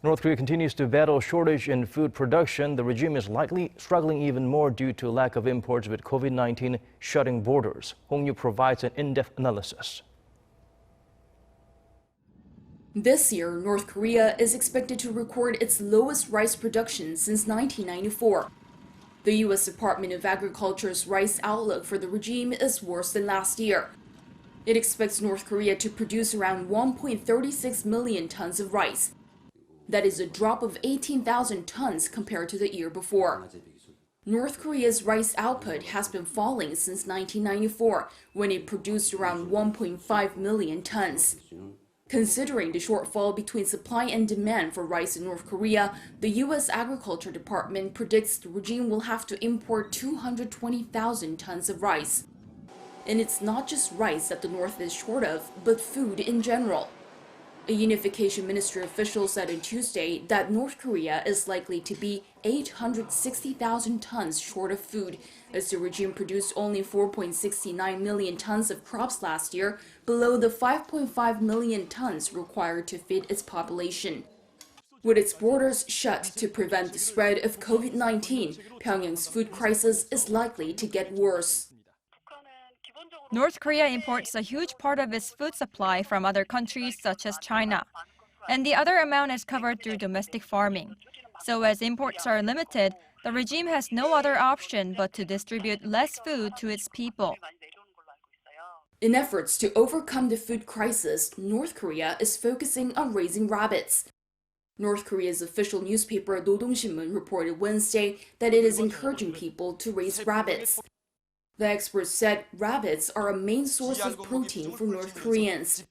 North Korea continues to battle shortage in food production. The regime is likely struggling even more due to lack of imports with COVID-19 shutting borders. Hong Yu provides an in-depth analysis. This year, North Korea is expected to record its lowest rice production since 1994. The U.S. Department of Agriculture's rice outlook for the regime is worse than last year. It expects North Korea to produce around 1.36 million tons of rice. That is a drop of 18,000 tons compared to the year before. North Korea's rice output has been falling since 1994, when it produced around 1.5 million tons. Considering the shortfall between supply and demand for rice in North Korea, the U.S. Agriculture Department predicts the regime will have to import 220,000 tons of rice. And it's not just rice that the North is short of, but food in general. A Unification Ministry official said on Tuesday that North Korea is likely to be 860,000 tons short of food, as the regime produced only 4.69 million tons of crops last year, below the 5.5 million tons required to feed its population. With its borders shut to prevent the spread of COVID-19, Pyongyang's food crisis is likely to get worse. North Korea imports a huge part of its food supply from other countries such as China, and the other amount is covered through domestic farming. So as imports are limited, the regime has no other option but to distribute less food to its people. In efforts to overcome the food crisis, North Korea is focusing on raising rabbits. North Korea's official newspaper Nodongshinmun reported Wednesday that it is encouraging people to raise rabbits. The experts said rabbits are a main source of protein for North Koreans,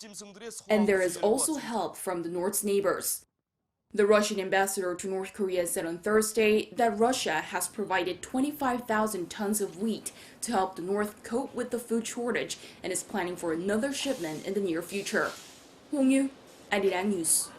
and there is also help from the North's neighbors. The Russian ambassador to North Korea said on Thursday that Russia has provided 25,000 tons of wheat to help the North cope with the food shortage and is planning for another shipment in the near future. Hong Yu, Arirang News.